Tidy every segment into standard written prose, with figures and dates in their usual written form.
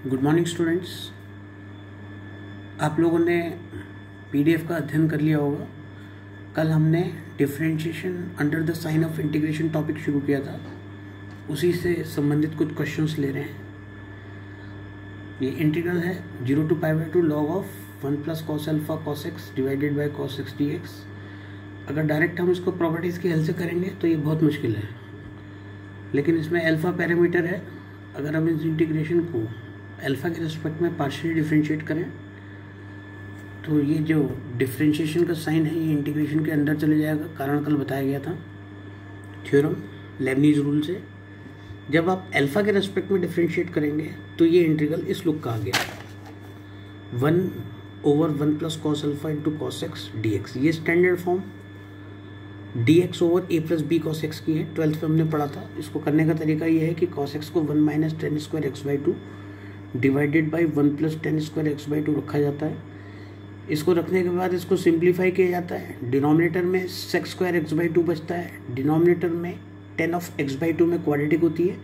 Good morning students. आप लोगों ने पीडीएफ का अध्ययन कर लिया होगा। कल हमने differentiation under the sign of integration topic शुरू किया था, उसी से संबंधित कुछ क्वेश्चंस ले रहे हैं। ये इंटीग्रल है 0 to π/2 log of 1 + cos α cos x divided by cos x dx। अगर डायरेक्ट हम इसको प्रॉपर्टीज़ की हेल्प से करेंगे तो ये बहुत मुश्किल है, लेकिन इसमें अल्फ़ा पैरामीटर है। अगर हम इस इंटीग्रेशन को अल्फ़ा के रिस्पेक्ट में पार्शियली डिफरेंशिएट करें तो ये जो डिफरेंशिएशन का साइन है ये इंटीग्रेशन के अंदर चले जाएगा। कारण कल बताया गया था थ्योरम लेबनीज़ रूल से। जब आप अल्फ़ा के रेस्पेक्ट में डिफरेंशिएट करेंगे तो ये इंटीग्रल इस लुक का आ गया 1/1 + cos α × cos x dx। ये standard form dx over a + b cos x की है, 12th में हमने पढ़ा था। इसको करने का तरीका ये है कि cos x को 1 - tan² x/2 divided by 1 + tan² x/2 रखा जाता है। इसको रखने के बाद इसको सिंप्लीफाई किया जाता है। डिनोमिनेटर में sec² x/2 बचता है, डिनोमिनेटर में tan of x/2 में क्वाड्रेटिक होती है,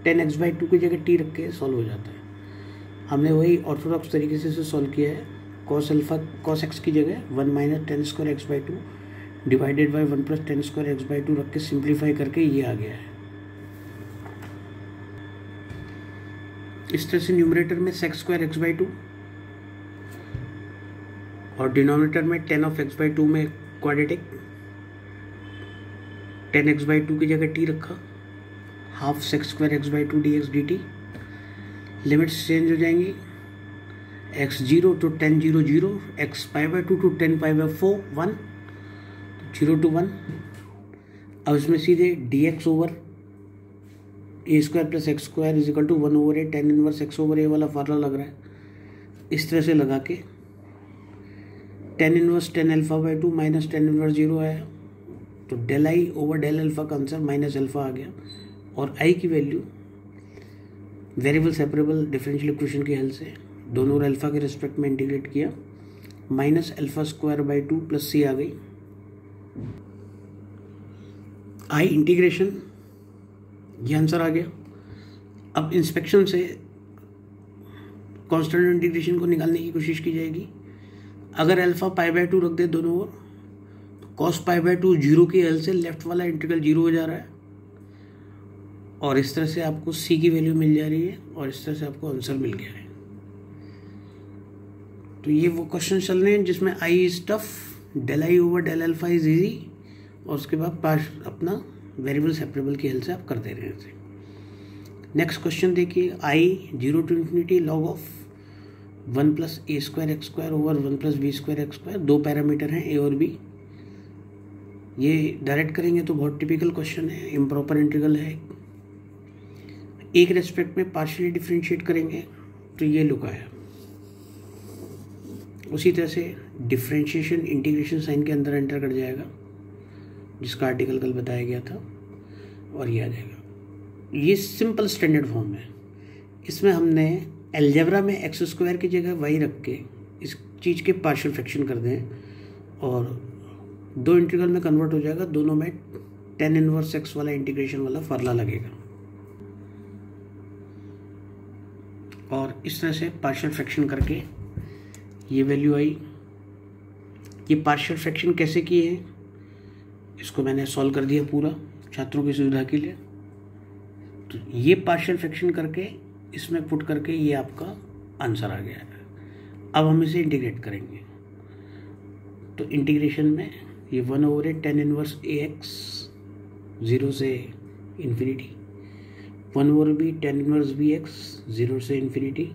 tan x/2 की जगह t रख के सॉल्व हो जाता है। हमने वही ऑर्थोडॉक्स तरीके से सॉल्व किया है। cos x की जगह 1 - tan² x/2 divided by 1 + tan² x/2 रख के सिंप्लीफाई करके ये आ गया है। इस तरह से न्यूमरेटर में sec² x/2 और डिनोमिनेटर में tan of x/2 में क्वाड्रेटिक, tan x/2 की जगह t रखा, half sec² x/2 dx dt। Limits change हो जाएंगी, x0 to tan 0 0, x π/2 to tan π/4 1, 0 to 1। अब इसमें सीधे dx over a² + x² = 1/a tan inverse x/a वाला फार्मूला लग रहा है। इस तरह से लगा के tan inverse tan α/2 minus tan inverse 0 आया, तो del I over del alpha का आंसर -α आ गया। और I की value variable separable differential equation की हेल्प से दोनों और अल्फ़ा के रिस्पेक्ट में इंटीग्रेट किया, -α² + c आ गई। I इंटीग्रेशन, ये आंसर आ गया। अब इंस्पेक्शन से कांस्टेंट इंटीग्रेशन को निकालने की कोशिश की जाएगी। अगर अल्फ़ा π/2 रख दे दोनों ओर, तो cos π/2 0 की हेल्प से लेफ्ट वाला इंटीग्रल 0 हो जा रहा है, और इस तरह से आपको c की वैल्यू मिल जा रही है, और इस तरह से आपको आंसर मिल गया है। तो ये वो क्वेश्चन चल रहे हैं जिसमें I is tough, del I over del alpha is easy, और उसके बाद अपना वेरिएबल सेपरेबल की हेल्प से आप कर दे रहे हैं। नेक्स्ट क्वेश्चन देखिए, I 0 to ∞ log of 1 + a² x² over 1 + b² x²। दो पैरामीटर हैं a और b। ये डायरेक्ट करेंगे तो बहुत टिपिकल क्वेश्चन है, इम्प्रॉपर इंटीग्रल है। एक रेस्पेक्ट में पार्शियली डिफरेंशिएट करेंगे तो ये लुक आया। उसी तरह से डिफरेंशिएशन इंटीग्रेशन साइन के अंदर एंटर कर जाएगा, जिसका आर्टिकल कल बताया गया था, और ये आ जाएगा। ये सिंपल स्टैंडर्ड फॉर्म है। इसमें हमने अलजेब्रा में x² की जगह y रख के इस चीज़ के पार्शियल फ्रैक्शन कर दें, और दो इंटीग्रल में कन्वर्ट हो जाएगा। दोनों में tan इनवर्स x वाला इंटीग्रेशन वाला फार्मूला लगेगा, और इस तरह से पार्शियल फ्रैक्शन करके ये वैल्यू आई। ये पार्शियल फ्रैक्शन कैसे किए हैं इसको मैंने सॉल्व कर दिया पूरा छात्रों की सुविधा के लिए। तो ये पार्शियल फ्रैक्शन करके इसमें पुट करके ये आपका आंसर आ गया है। अब हम इसे इंटीग्रेट करेंगे, तो इंटीग्रेशन में ये 1/a tan इनवर्स ax 0 से infinity, 1/b tan inverse bx 0 से इन्फिनिटी।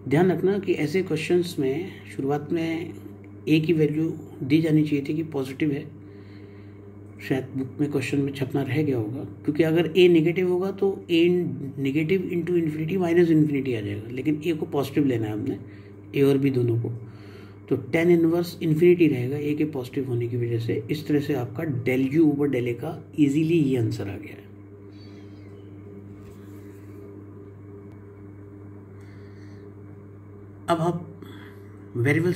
ध्यान रखना कि ऐसे क्वेश्चंस में शुरुआत में a की वैल्यू दी जानी चाहिए थी कि पॉजिटिव है। शायद बुक में क्वेश्चन में छपना रह गया होगा, क्योंकि अगर a नेगेटिव होगा तो a negative into infinity minus infinity आ जाएगा, लेकिन a को पॉजिटिव लेना है हमने, a और b दोनों को। तो tan इनवर्स इन्फिनिटी रहेगा a के पॉजिटिव होने की वजह से। इस तरह से आपका del u over del a का इजीली ये आंसर आ गया है। अब आप वेरिएबल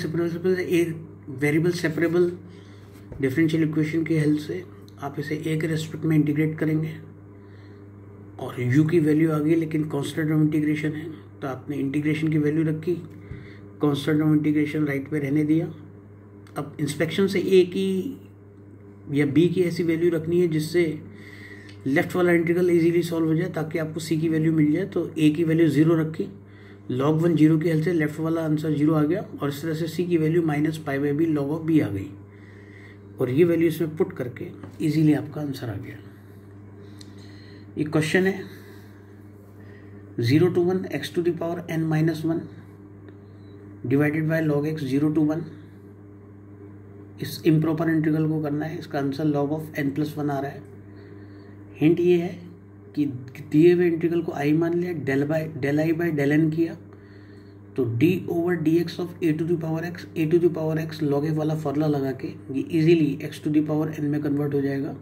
सेपरेबल डिफरेंशियल इक्वेशन की हेल्प से आप इसे a के रेस्पेक्ट में इंटीग्रेट करेंगे, और u की वैल्यू आ गई, लेकिन कांस्टेंट ऑफ इंटीग्रेशन है तो आपने इंटीग्रेशन की वैल्यू रखी, कांस्टेंट ऑफ इंटीग्रेशन राइट पे रहने दिया। अब इंस्पेक्शन से a की या b की ऐसी वैल्यू रखनी है जिससे लेफ्ट वाला इंटीग्रल इजीली सॉल्व हो जाए, ताकि आपको c की वैल्यू मिल जाए। तो a की वैल्यू 0 रखी, log 1 0 की हेल्प से लेफ्ट वाला आंसर 0 आ गया, और इस तरह से c की value -π/b log of b आ गई, और ये वैल्यू इसमें पुट करके इजीली आपका आंसर आ गया। ये क्वेश्चन है 0 to 1 x to the power n-1 divided by log x 0 to 1। इस इम्प्रॉपर इंटीग्रल को करना है, इसका आंसर log ऑफ n+1 आ रहा है। हिंट ये है कि दिए हुए इंटीग्रल को i मान लिया, del i by del n किया, तो d/dx of a to the power x log f वाला फॉर्मूला लगा के ये easily x to the power n में कन्वर्ट हो जाएगा,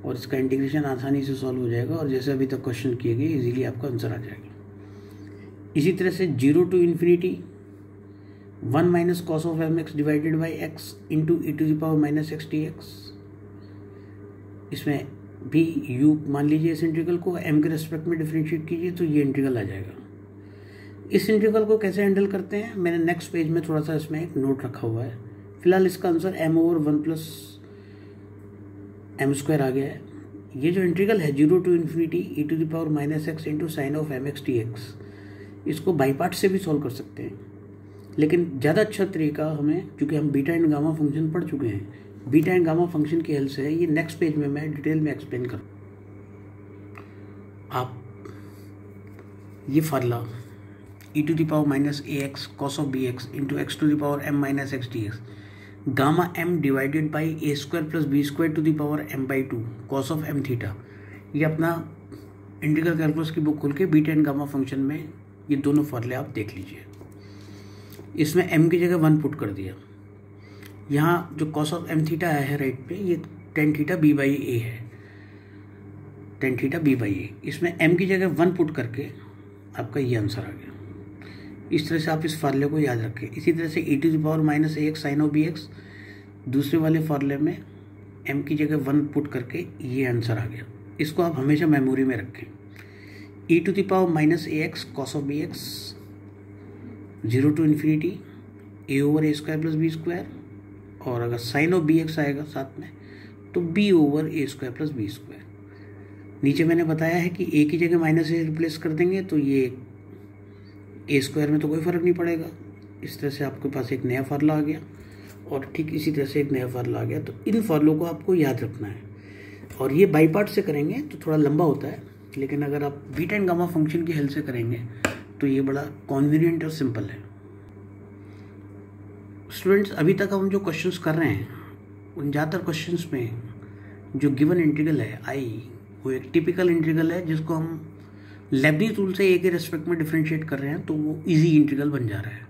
और इसका इंटीग्रेशन आसानी से सॉल्व हो जाएगा, और जैसे अभी तक क्वेश्चन किए गए इजीली आपका आंसर आ जाएगा। इसी तरह से 0 to ∞ 1 minus cos of mx divided by x into e to the power minus x dx। इसमें भी u मान लीजिए, इस इंटीग्रल को m के रेस्पेक्ट में डिफरेंशिएट कीजिए तो ये इंटीग्रल आ जाएगा। इस इंटीग्रल को कैसे हैंडल करते हैं, मैंने नेक्स्ट पेज में थोड़ा सा इसमें एक नोट रखा हुआ है। फिलहाल इसका आंसर m/1 + m² आ गया है। ये जो इंटीग्रल है 0 to ∞ e to the power minus x into sine of mx dx, इसको बाई पार्ट से भी सॉल्व कर सकते हैं, लेकिन ज़्यादा अच्छा तरीका हमें, क्योंकि हम बीटा एंड गामा फंक्शन पढ़ चुके हैं, बीटा एंड गामा फंक्शन की हेल्प से है। ये नेक्स्ट पेज में मैं डिटेल में एक्सप्लेन करूँ। आप ये formula e to the power minus ax cos of bx into x to the power m minus x dx gamma m divided by a² plus b² to the power m/2 cos of m theta, ये अपना integral calculus की book खोल के beta and gamma function में ये दोनों फार्मूले आप देख लीजिए। इसमें m की जगह 1 पुट कर दिया, यहाँ जो cos ऑफ m थीटा आया है राइट पे, ये tan थीटा b/a है, tan थीटा b/a। इसमें m की जगह 1 पुट करके आपका ये आंसर आ गया। इस तरह से आप इस फार्मूले को याद रखें। इसी तरह से e to the power minus ax sine of bx, दूसरे वाले फार्मूले में m की जगह 1 पुट करके ये आंसर आ गया। इसको आप हमेशा मेमोरी में रखें। e to the power minus ax cos of bx 0 to ∞ a/a² plus b², और अगर साइन ऑफ bx आएगा साथ में तो b/a² प्लस b²। नीचे मैंने बताया है कि a की जगह माइनस a रिप्लेस कर देंगे तो ये a² में तो कोई फ़र्क नहीं पड़ेगा। इस तरह से आपके पास एक नया फार्मूला आ गया, और ठीक इसी तरह से एक नया फार्मूला आ गया। तो इन फार्मूलों को आपको याद रखना है, और ये बाई पार्ट से करेंगे तो थोड़ा लंबा होता है, लेकिन अगर आप बीटा एंड गामा फंक्शन की हेल्प से करेंगे तो ये बड़ा कॉन्वीनियंट और सिंपल है। स्टूडेंट्स, अभी तक हम जो क्वेश्चंस कर रहे हैं उन ज़्यादातर क्वेश्चंस में जो गिवन इंटीग्रल है आई, वो एक टिपिकल इंटीग्रल है जिसको हम लेबनीज़ रूल से ए के रेस्पेक्ट में डिफरेंशिएट कर रहे हैं, तो वो इजी इंटीग्रल बन जा रहा है।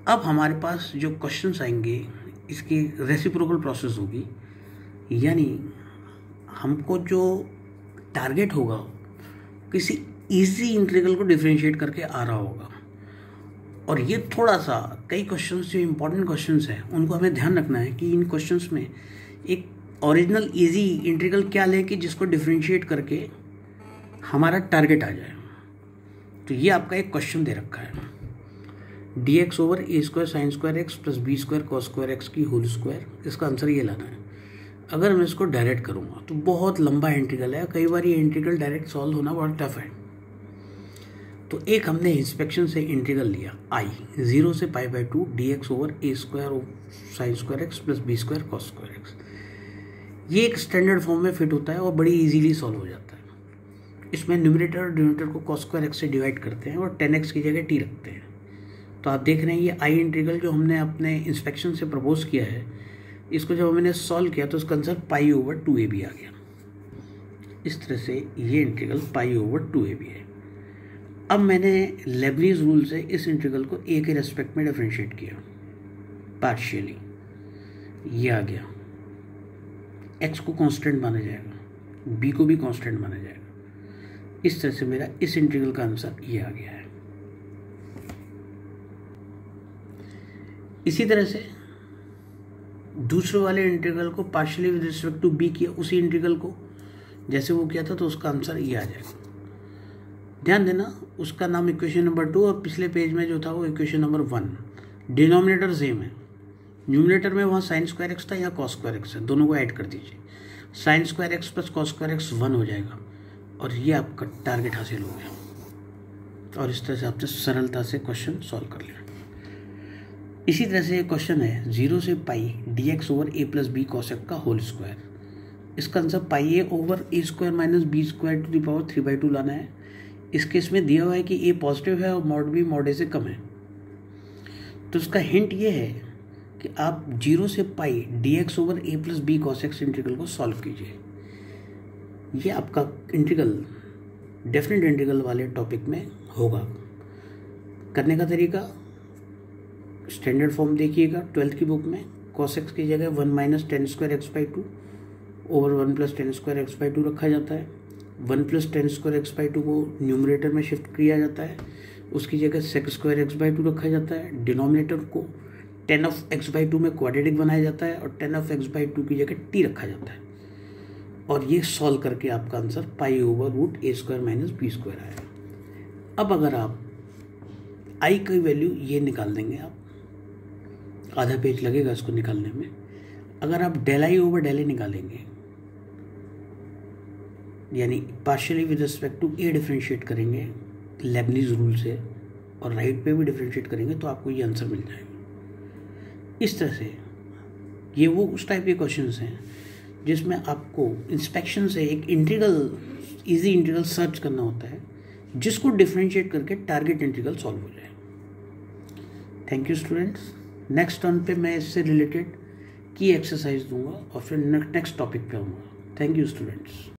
अब हमारे पास जो क्वेश्चंस आएंगे इसकी रेसिप्रोकल प्रोसेस होगी, यानी हमको जो टारगेट होगा किसी इजी इंटीग्रल को डिफरेंशिएट करके आ रहा होगा, और ये थोड़ा सा कई क्वेश्चंस जो इंपॉर्टेंट क्वेश्चंस हैं उनको हमें ध्यान रखना है कि इन क्वेश्चंस में एक ओरिजिनल इजी इंटीग्रल क्या लें कि जिसको डिफरेंशिएट करके हमारा टारगेट आ जाए। तो ये आपका एक क्वेश्चन दे रखा है, dx/a² sine square x plus b² cos square x की होल स्क्वायर। इसका आंसर ये लाना है। अगर मैं इसको डायरेक्ट करूँगा तो बहुत लंबा इंटीग्रल है, कई बार ये इंटीग्रल डायरेक्ट सॉल्व होना बहुत टफ है। तो एक हमने इंस्पेक्शन से इंटीग्रल लिया i 0 से π/2 dx/a² sine square x plus b² cos square x। ये एक स्टैंडर्ड फॉर्म में फिट होता है और बड़ी इजीली सॉल्व हो जाता है। इसमें न्यूमरेटर और डिनोमिनेटर को cos स्क्वायर x से डिवाइड करते हैं और 10x की जगह t रखते हैं। तो आप देख रहे हैं ये आई इंटीग्रल जो हमने अपने इंस्पेक्शन से प्रपोज किया है, इसको जब मैंने सॉल्व किया तो इसका आंसर π/2ab आ गया। इस तरह से ये इंटीग्रल π/2ab है। अब मैंने लेबनीज़ रूल से इस इंटीग्रल को a के रेस्पेक्ट में डिफरेंशिएट किया पार्शियली, ये आ गया। x को कांस्टेंट माना जाएगा, b को भी कांस्टेंट माना जाएगा। इस तरह से मेरा इस इंटीग्रल का आंसर ये आ गया है। इसी तरह से दूसरे वाले इंटीग्रल को partially with respect to b किया, उसी इंटीग्रल को जैसे वो किया था तो उसका आंसर ये आ जाएगा। ध्यान देना, उसका नाम इक्वेशन नंबर 2 और पिछले पेज में जो था वो इक्वेशन नंबर 1। डिनोमिनेटर सेम है, न्यूमिनेटर में वहाँ साइन स्क्वायर एक्स था, यहाँ कॉस स्क्वायर एक्स है, दोनों को ऐड कर दीजिए। Sine square x plus cos square x 1 हो जाएगा और ये आपका टारगेट हासिल हो गया। और इस तरह से आपने सरलता से क्वेश्चन सॉल्व कर लिया। इसी तरह से क्वेश्चन है 0 से pi d x over a plus b cos x का होल स्क्वायर। इसका answer pi a over a square minus b square to the power 3/2 लाना है। इस केस में दिया हुआ है कि ए पॉजिटिव है और मॉड बी मॉड ए से कम है। तो इसका हिंट ये है कि आप 0 से pi d x over a plus b cos x integral को सॉल्व कीजिए। ये आपका इंटीग्रल डेफिनेट इंटीग्रल वाले टॉपिक में होगा। करने का तरीका स्टैंडर्ड फॉर्म देखिएगा 12th की बुक में। कॉस एक्स की जगह 1 minus ten square x by 2 over 1 plus ten square x by 2 रखा जाता है। 1 plus ten square x by 2 को न्यूमरेटर में शिफ्ट किया जाता है, उसकी जगह सेक स्क्वायर एक्स बाई 2 रखा जाता है। डिनोमिनेटर को 10 ऑफ एक्स बाई 2 में क्वाड्रेटिक बनाया जाता है और 10 ऑफ एक्स बाई 2 की जगह टी रखा जाता है। और ये सॉल्व करके आपका आंसर पाई ओवर रूट ए स्क्वायर माइनस बी स्क्वायर आया। अब अगर आप आई की वैल्यू ये निकाल देंगे, आप आधा पेज लगेगा इसको निकालने में। अगर आप del I over del a निकालेंगे, यानी partially with respect to a differentiate करेंगे लेबनीज रूल से और राइट पे भी डिफ्रेंशिएट करेंगे तो आपको ये आंसर मिल जाएगा। इस तरह से ये वो उस टाइप के क्वेश्चंस हैं जिसमें आपको इंस्पेक्शन से एक इंटीग्रल, इजी इंटीग्रल सर्च करना होता है जिसको डिफ्रेंशिएट करके टारगेट इंटीग्रल सॉल्व हो जाए। Thank you students. Next turn पे मैं इससे रिलेटेड की एक्सरसाइज दूंगा और फिर नेक्स्ट टॉपिक पे आऊँगा। Thank you students.